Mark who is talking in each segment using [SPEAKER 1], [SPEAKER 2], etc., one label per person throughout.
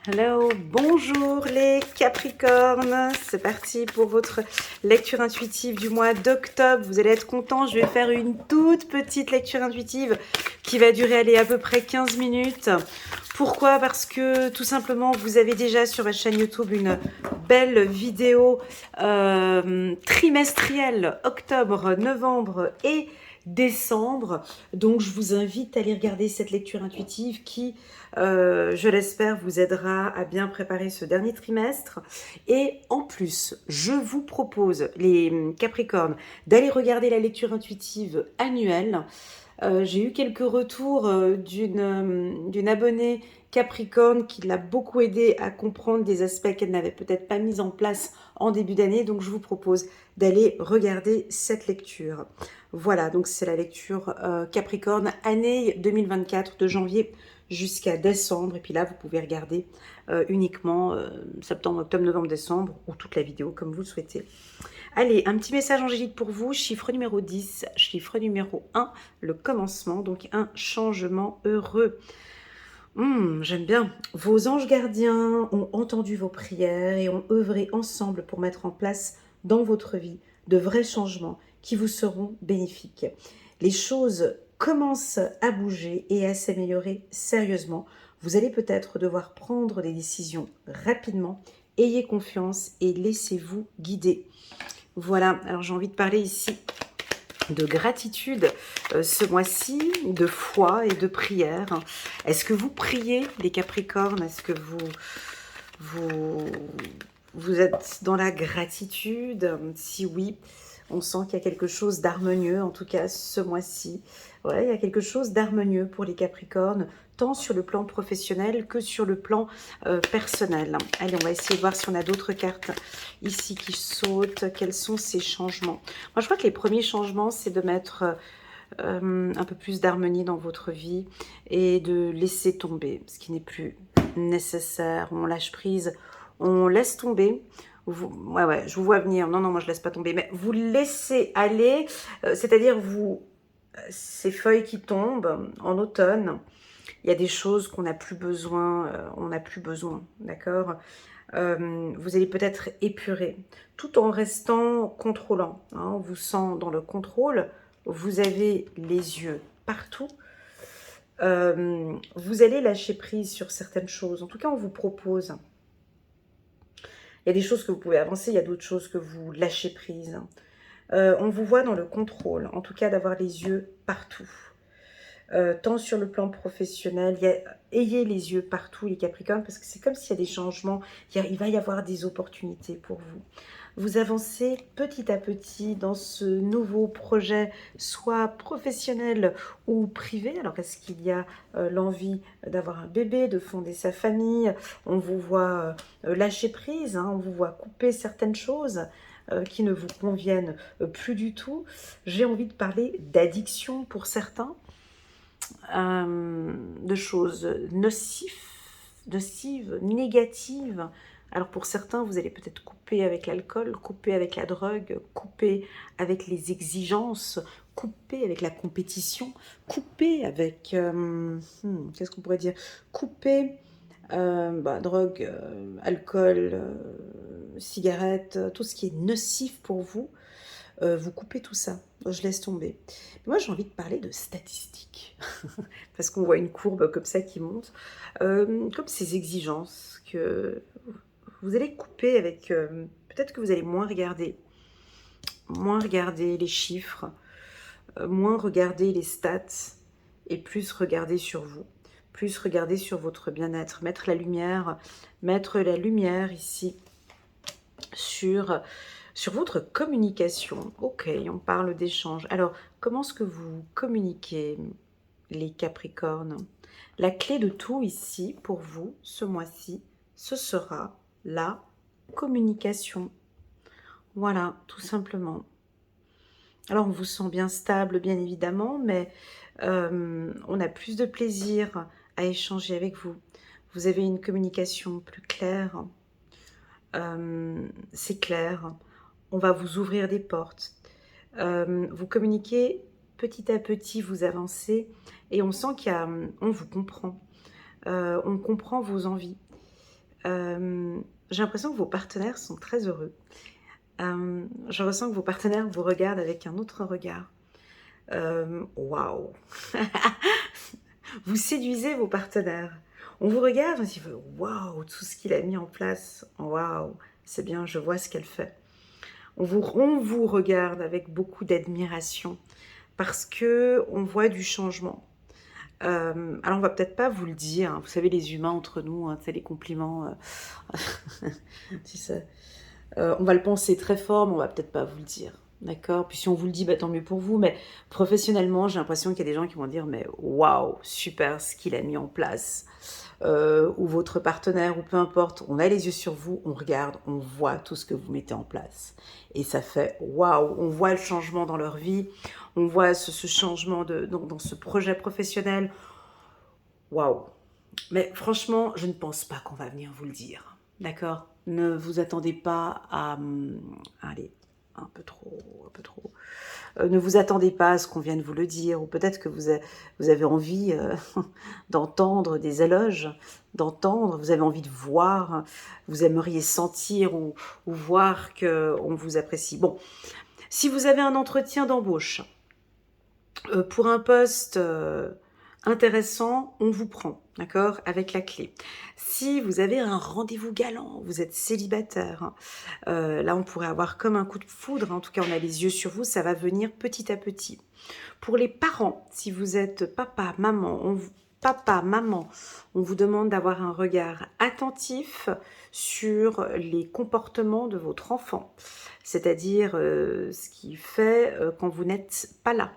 [SPEAKER 1] Hello, bonjour les Capricornes, c'est parti pour votre lecture intuitive du mois d'octobre. Vous allez être contents, je vais faire une toute petite lecture intuitive qui va durer allez, à peu près 15 minutes. Pourquoi? Parce que tout simplement vous avez déjà sur votre chaîne YouTube une belle vidéo trimestrielle, octobre, novembre et décembre. Donc je vous invite à aller regarder cette lecture intuitive qui, je l'espère, vous aidera à bien préparer ce dernier trimestre. Et en plus, je vous propose, les Capricornes, d'aller regarder la lecture intuitive annuelle. J'ai eu quelques retours d'une abonnée Capricorne qui l'a beaucoup aidé à comprendre des aspects qu'elle n'avait peut-être pas mis en place en début d'année. Donc je vous propose d'aller regarder cette lecture. Voilà, donc c'est la lecture Capricorne, année 2024, de janvier jusqu'à décembre. Et puis là, vous pouvez regarder uniquement septembre, octobre, novembre, décembre, ou toute la vidéo comme vous le souhaitez. Allez, un petit message angélique pour vous, chiffre numéro 10, chiffre numéro 1, le commencement, donc un changement heureux. J'aime bien. Vos anges gardiens ont entendu vos prières et ont œuvré ensemble pour mettre en place dans votre vie de vrais changements qui vous seront bénéfiques. Les choses commencent à bouger et à s'améliorer sérieusement. Vous allez peut-être devoir prendre des décisions rapidement. Ayez confiance et laissez-vous guider. Voilà, alors j'ai envie de parler ici de gratitude ce mois-ci, de foi et de prière. Est-ce que vous priez, les Capricornes? Est-ce que vous êtes dans la gratitude? Si oui, on sent qu'il y a quelque chose d'harmonieux, en tout cas ce mois-ci. Ouais, il y a quelque chose d'harmonieux pour les Capricornes, tant sur le plan professionnel que sur le plan personnel. Allez, on va essayer de voir si on a d'autres cartes ici qui sautent. Quels sont ces changements? Moi, je crois que les premiers changements, c'est de mettre un peu plus d'harmonie dans votre vie et de laisser tomber ce qui n'est plus nécessaire. On lâche prise, on laisse tomber. Ouais, je vous vois venir. Non, moi, je laisse pas tomber. Mais vous laissez aller, c'est-à-dire ces feuilles qui tombent en automne, il y a des choses qu'on n'a plus besoin, on n'a plus besoin, d'accord? Vous allez peut-être épurer, tout en restant contrôlant. On vous sent dans le contrôle, vous avez les yeux partout. Vous allez lâcher prise sur certaines choses. En tout cas, on vous propose. Il y a des choses que vous pouvez avancer, il y a d'autres choses que vous lâchez prise. On vous voit dans le contrôle, en tout cas d'avoir les yeux partout. Tant sur le plan professionnel, ayez les yeux partout les Capricornes, parce que c'est comme s'il y a des changements, il va y avoir des opportunités pour vous. Vous avancez petit à petit dans ce nouveau projet, soit professionnel ou privé. Alors, est-ce qu'il y a l'envie d'avoir un bébé, de fonder sa famille? On vous voit lâcher prise, on vous voit couper certaines choses qui ne vous conviennent plus du tout. J'ai envie de parler d'addiction pour certains. De choses nocives, négatives. Alors pour certains, vous allez peut-être couper avec l'alcool, couper avec la drogue, couper avec les exigences, couper avec la compétition, couper avec... qu'est-ce qu'on pourrait dire? Couper, drogue, alcool, cigarettes, tout ce qui est nocif pour vous. Vous coupez tout ça. Je laisse tomber. Moi, j'ai envie de parler de statistiques. Parce qu'on voit une courbe comme ça qui monte. Comme ces exigences que vous allez couper avec... peut-être que vous allez moins regarder les chiffres, moins regarder les stats et plus regarder sur vous. Plus regarder sur votre bien-être. Mettre la lumière ici sur votre communication. Ok, on parle d'échange. Alors, comment est-ce que vous communiquez, les Capricornes? La clé de tout ici, pour vous, ce mois-ci, ce sera la communication. Voilà, tout simplement. Alors, on vous sent bien stable, bien évidemment, mais on a plus de plaisir à échanger avec vous. Vous avez une communication plus claire. C'est clair. On va vous ouvrir des portes. Vous communiquez petit à petit, vous avancez et on sent qu'on vous comprend. On comprend vos envies. J'ai l'impression que vos partenaires sont très heureux. Je ressens que vos partenaires vous regardent avec un autre regard. Waouh! Vous séduisez vos partenaires. On vous regarde, on se dit waouh, tout ce qu'il a mis en place. Waouh, c'est bien, je vois ce qu'elle fait. On vous regarde avec beaucoup d'admiration parce que on voit du changement. Alors on va peut-être pas vous le dire, hein. Vous savez les humains entre nous, hein, c'est les compliments. Si ça, on va le penser très fort, mais on va peut-être pas vous le dire. D'accord? Puis si on vous le dit, bah, tant mieux pour vous. Mais professionnellement, j'ai l'impression qu'il y a des gens qui vont dire, mais waouh, super ce qu'il a mis en place. Ou votre partenaire, ou peu importe, on a les yeux sur vous, on regarde, on voit tout ce que vous mettez en place. Et ça fait waouh, on voit le changement dans leur vie, on voit ce changement dans ce projet professionnel. Waouh! Mais franchement, je ne pense pas qu'on va venir vous le dire. D'accord? Ne vous attendez pas à... allez, un peu trop, un peu trop. Ne vous attendez pas à ce qu'on vienne vous le dire, ou peut-être que vous avez envie d'entendre des éloges, d'entendre, vous avez envie de voir, vous aimeriez sentir ou voir qu'on vous apprécie. Bon, si vous avez un entretien d'embauche pour un poste intéressant, on vous prend, d'accord, avec la clé. Si vous avez un rendez-vous galant, vous êtes célibataire, hein, là on pourrait avoir comme un coup de foudre, en tout cas on a les yeux sur vous, ça va venir petit à petit. Pour les parents, si vous êtes papa, maman, on vous demande d'avoir un regard attentif sur les comportements de votre enfant, c'est-à-dire ce qu'il fait quand vous n'êtes pas là.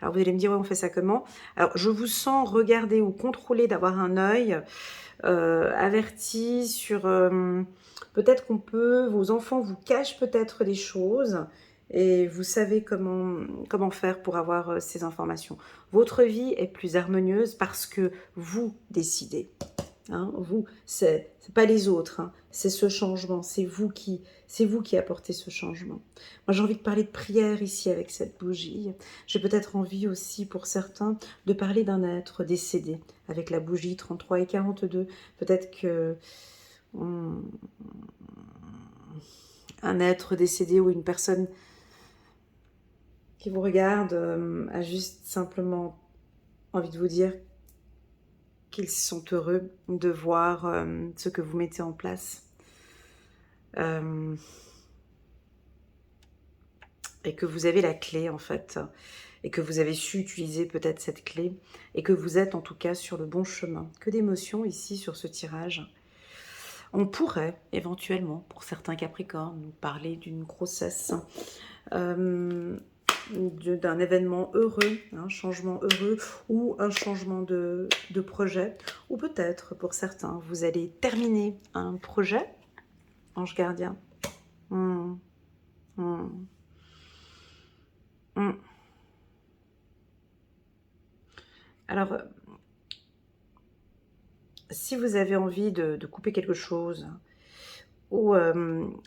[SPEAKER 1] Alors vous allez me dire, ouais, on fait ça comment? Alors je vous sens regarder ou contrôler, d'avoir un œil averti sur... peut-être vos enfants vous cachent peut-être des choses et vous savez comment faire pour avoir ces informations. Votre vie est plus harmonieuse parce que vous décidez. Hein, vous, c'est pas les autres, hein, c'est ce changement, c'est vous qui apportez ce changement. Moi, j'ai envie de parler de prière ici avec cette bougie. J'ai peut-être envie aussi, pour certains, de parler d'un être décédé avec la bougie 33 et 42. Peut-être que un être décédé ou une personne qui vous regarde a juste simplement envie de vous dire qu'ils sont heureux de voir ce que vous mettez en place. Et que vous avez la clé en fait, et que vous avez su utiliser peut-être cette clé, et que vous êtes en tout cas sur le bon chemin. Que d'émotions ici sur ce tirage. On pourrait éventuellement, pour certains Capricornes, nous parler d'une grossesse, d'un événement heureux, un changement heureux, ou un changement de projet, ou peut-être pour certains, vous allez terminer un projet, ange gardien. Alors, si vous avez envie de couper quelque chose ou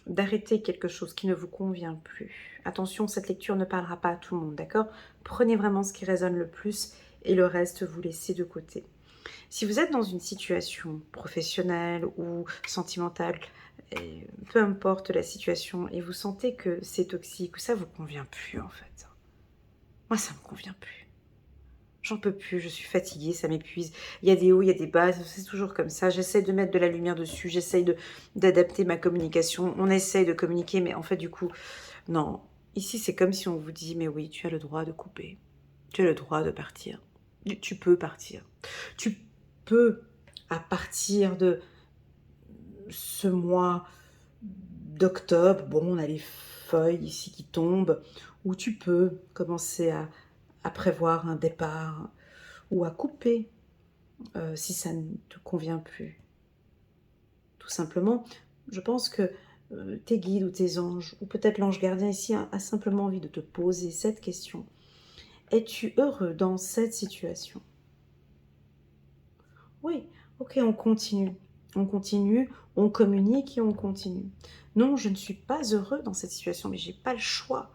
[SPEAKER 1] d'arrêter quelque chose qui ne vous convient plus, attention, cette lecture ne parlera pas à tout le monde, d'accord? Prenez vraiment ce qui résonne le plus et le reste, vous laissez de côté. Si vous êtes dans une situation professionnelle ou sentimentale, et peu importe la situation, et vous sentez que c'est toxique, que ça ne vous convient plus en fait. Moi, ça ne me convient plus. J'en peux plus, je suis fatiguée, ça m'épuise. Il y a des hauts, il y a des bas, c'est toujours comme ça. J'essaie de mettre de la lumière dessus, j'essaie d'adapter ma communication. On essaye de communiquer, mais en fait, du coup, non. Ici, c'est comme si on vous dit, mais oui, tu as le droit de couper. Tu as le droit de partir. Tu peux partir. Tu peux, à partir de ce mois d'octobre, bon, on a les feuilles ici qui tombent, où tu peux commencer à prévoir un départ ou à couper si ça ne te convient plus. Tout simplement, je pense que tes guides ou tes anges, ou peut-être l'ange gardien ici, a simplement envie de te poser cette question. Es-tu heureux dans cette situation? Oui, ok, on continue. On continue, on communique et on continue. Non, je ne suis pas heureux dans cette situation, mais j'ai pas le choix.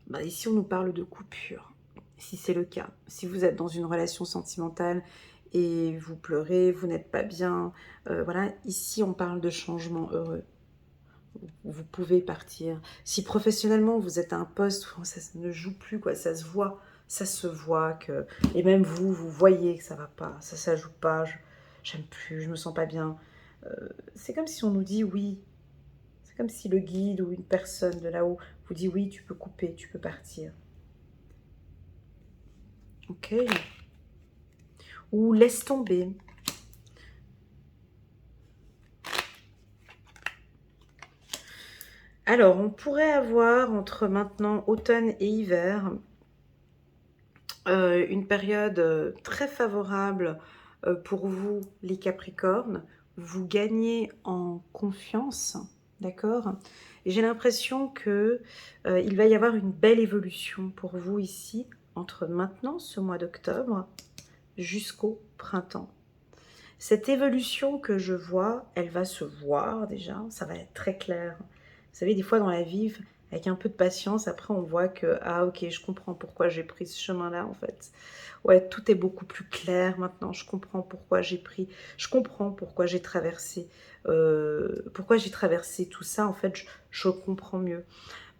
[SPEAKER 1] Bah, ici, on nous parle de coupure. Si c'est le cas, si vous êtes dans une relation sentimentale et vous pleurez, vous n'êtes pas bien. Voilà, ici on parle de changement heureux. Vous pouvez partir. Si professionnellement vous êtes à un poste où ça ne joue plus, quoi, ça se voit que, et même vous, vous voyez que ça va pas, ça joue pas, j'aime plus, je me sens pas bien. C'est comme si on nous dit oui. C'est comme si le guide ou une personne de là-haut vous dit oui, tu peux couper, tu peux partir. Ok. Ou laisse tomber. Alors, on pourrait avoir entre maintenant automne et hiver une période très favorable pour vous, les Capricornes. Vous gagnez en confiance, d'accord? Et j'ai l'impression que il va y avoir une belle évolution pour vous ici, entre maintenant, ce mois d'octobre, jusqu'au printemps. Cette évolution que je vois, elle va se voir déjà, ça va être très clair. Vous savez, des fois dans la vie, avec un peu de patience, après on voit que, ah ok, je comprends pourquoi j'ai pris ce chemin-là en fait. Ouais, tout est beaucoup plus clair maintenant, je comprends pourquoi je comprends pourquoi j'ai traversé tout ça, en fait, je comprends mieux.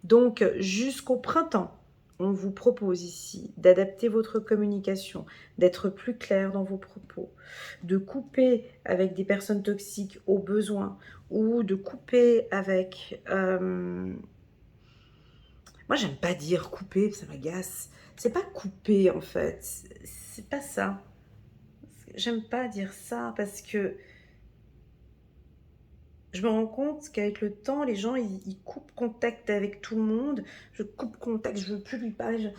[SPEAKER 1] Donc, jusqu'au printemps, on vous propose ici d'adapter votre communication, d'être plus clair dans vos propos, de couper avec des personnes toxiques au besoin, ou de couper avec... Moi, j'aime pas dire couper, ça m'agace. C'est pas couper, en fait. C'est pas ça. J'aime pas dire ça parce que je me rends compte qu'avec le temps, les gens, ils coupent contact avec tout le monde. Je coupe contact, je veux plus lui parler.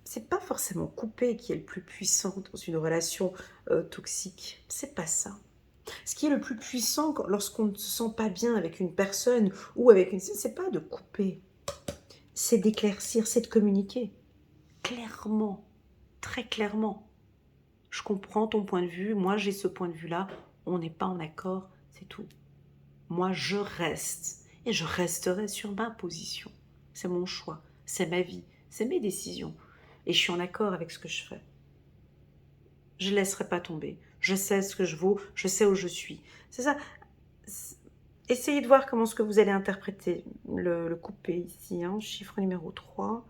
[SPEAKER 1] C'est pas forcément couper qui est le plus puissant dans une relation toxique. C'est pas ça. Ce qui est le plus puissant lorsqu'on ne se sent pas bien avec une personne ou avec une... C'est pas de couper. C'est d'éclaircir, c'est de communiquer. Clairement. Très clairement. Je comprends ton point de vue. Moi, j'ai ce point de vue-là. On n'est pas en accord. C'est tout. Moi, je reste. Et je resterai sur ma position. C'est mon choix. C'est ma vie. C'est mes décisions. Et je suis en accord avec ce que je fais. Je ne laisserai pas tomber. Je sais ce que je vaux. Je sais où je suis. C'est ça. Essayez de voir comment ce que vous allez interpréter le coupé ici. Hein, chiffre numéro 3.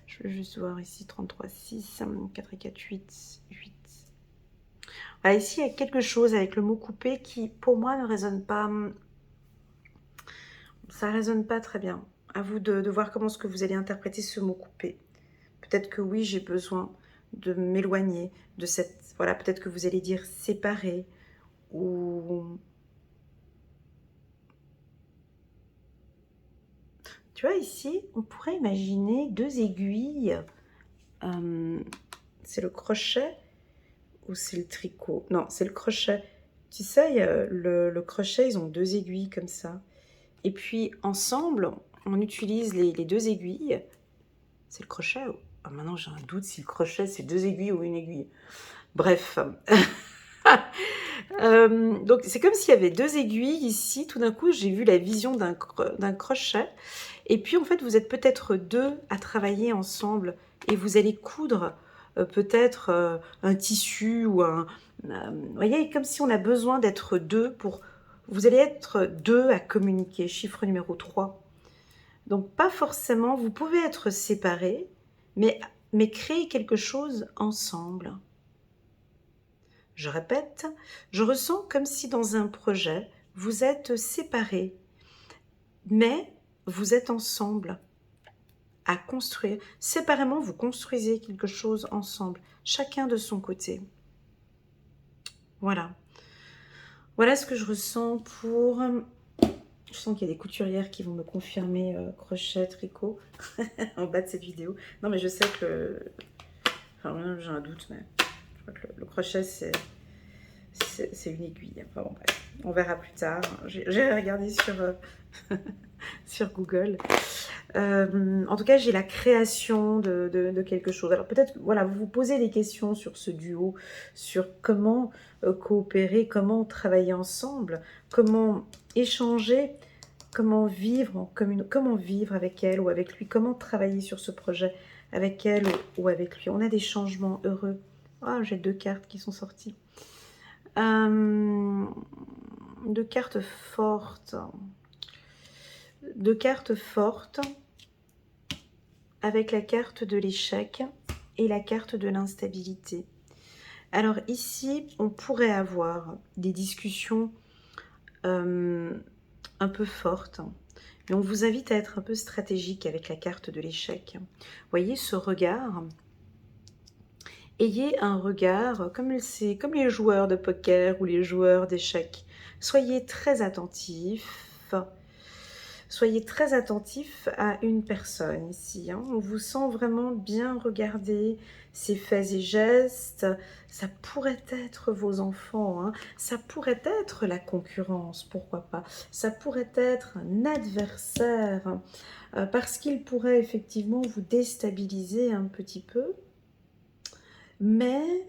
[SPEAKER 1] Je vais juste voir ici 33, 6, 4 et 4, 8, 8. Voilà, ici, il y a quelque chose avec le mot coupé qui, pour moi, ne résonne pas. Ça ne résonne pas très bien. À vous de voir comment ce que vous allez interpréter ce mot coupé. Peut-être que oui, j'ai besoin de m'éloigner de cette... Voilà, peut-être que vous allez dire séparer ou... Tu vois, ici, on pourrait imaginer deux aiguilles. C'est le crochet ou c'est le tricot? Non, c'est le crochet. Tu sais, le crochet, ils ont deux aiguilles comme ça. Et puis, ensemble, on utilise les deux aiguilles. C'est le crochet? Ah, maintenant, j'ai un doute si le crochet, c'est deux aiguilles ou une aiguille. Bref. Donc, c'est comme s'il y avait deux aiguilles ici. Tout d'un coup, j'ai vu la vision d'un crochet. Et puis, en fait, vous êtes peut-être deux à travailler ensemble. Et vous allez coudre peut-être un tissu ou un... vous voyez, comme si on a besoin d'être deux pour... Vous allez être deux à communiquer. Chiffre numéro 3. Donc, pas forcément... Vous pouvez être séparés, mais créer quelque chose ensemble. Je répète, je ressens comme si dans un projet, vous êtes séparés, mais vous êtes ensemble à construire. Séparément, vous construisez quelque chose ensemble, chacun de son côté. Voilà. Voilà ce que je ressens pour... Je sens qu'il y a des couturières qui vont me confirmer crochet, tricot en bas de cette vidéo. Non, mais je sais que... Enfin, j'ai un doute, mais je crois que le crochet, c'est une aiguille. Enfin, bon, bref. On verra plus tard. J'ai regardé sur Google. En tout cas, j'ai la création de quelque chose. Alors peut-être, voilà, vous vous posez des questions sur ce duo, sur comment coopérer, comment travailler ensemble, comment échanger, comment vivre en commune, comment vivre avec elle ou avec lui, comment travailler sur ce projet avec elle ou avec lui. On a des changements heureux. Ah, j'ai 2 cartes qui sont sorties. 2 cartes fortes. 2 cartes fortes avec la carte de l'échec et la carte de l'instabilité. Alors ici, on pourrait avoir des discussions un peu fortes. Mais on vous invite à être un peu stratégique avec la carte de l'échec. Voyez ce regard. Ayez un regard comme les joueurs de poker ou les joueurs d'échecs. Soyez très attentifs. Soyez très attentif à une personne ici. Hein. On vous sent vraiment bien regarder ses faits et gestes. Ça pourrait être vos enfants. Hein. Ça pourrait être la concurrence, pourquoi pas. Ça pourrait être un adversaire. Parce qu'il pourrait effectivement vous déstabiliser un petit peu. Mais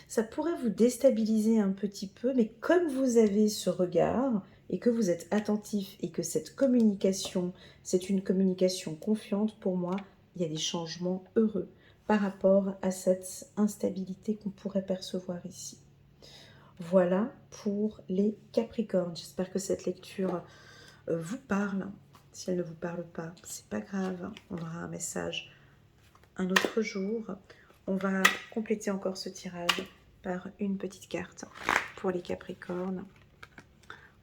[SPEAKER 1] ça pourrait vous déstabiliser un petit peu. Mais comme vous avez ce regard et que vous êtes attentif et que cette communication, c'est une communication confiante, pour moi, il y a des changements heureux par rapport à cette instabilité qu'on pourrait percevoir ici. Voilà pour les Capricornes. J'espère que cette lecture vous parle. Si elle ne vous parle pas, c'est pas grave. On aura un message un autre jour. On va compléter encore ce tirage par une petite carte pour les Capricornes.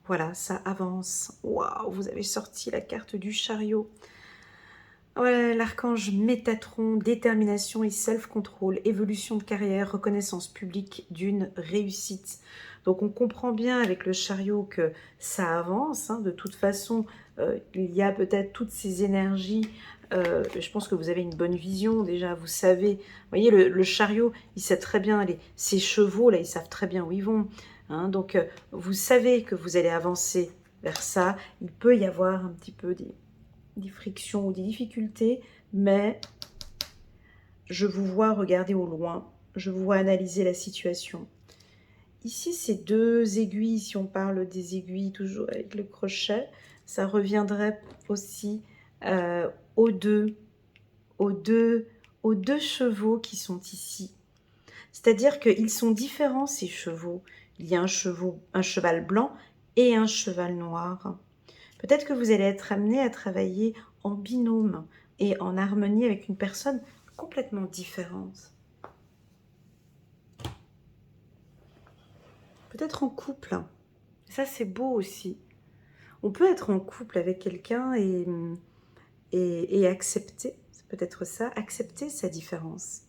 [SPEAKER 1] Voilà, ça avance. Waouh, vous avez sorti la carte du chariot. Voilà, l'archange Métatron, détermination et self-control, évolution de carrière, reconnaissance publique d'une réussite. Donc on comprend bien avec le chariot que ça avance. Hein. De toute façon, il y a peut-être toutes ces énergies. Je pense que vous avez une bonne vision déjà, vous savez. Vous voyez, le chariot, il sait très bien, ces chevaux, là, ils savent très bien où ils vont. Hein. Donc vous savez que vous allez avancer vers ça. Il peut y avoir un petit peu des frictions ou des difficultés, mais je vous vois regarder au loin, je vous vois analyser la situation. Ici, ces 2 aiguilles, si on parle des aiguilles toujours avec le crochet, ça reviendrait aussi aux deux chevaux qui sont ici. C'est-à-dire qu'ils sont différents, ces chevaux. Il y a un cheval blanc et un cheval noir. Peut-être que vous allez être amené à travailler en binôme et en harmonie avec une personne complètement différente. Peut-être en couple. Ça, c'est beau aussi. On peut être en couple avec quelqu'un et accepter, c'est peut-être ça, accepter sa différence.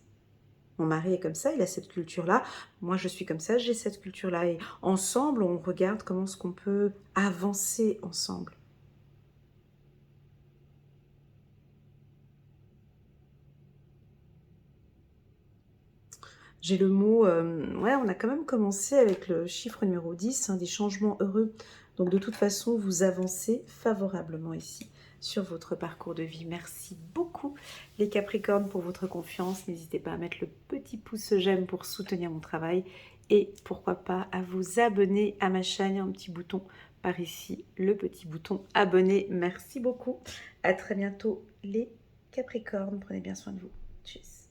[SPEAKER 1] Mon mari est comme ça, il a cette culture-là. Moi, je suis comme ça, j'ai cette culture-là. Et ensemble, on regarde comment est-ce qu'on peut avancer ensemble. J'ai le mot, ouais, on a quand même commencé avec le chiffre numéro 10, hein, des changements heureux. Donc de toute façon, vous avancez favorablement ici sur votre parcours de vie. Merci beaucoup les Capricornes pour votre confiance. N'hésitez pas à mettre le petit pouce j'aime pour soutenir mon travail. Et pourquoi pas à vous abonner à ma chaîne. Il y a un petit bouton par ici, le petit bouton abonner. Merci beaucoup. À très bientôt les Capricornes. Prenez bien soin de vous. Tchuss.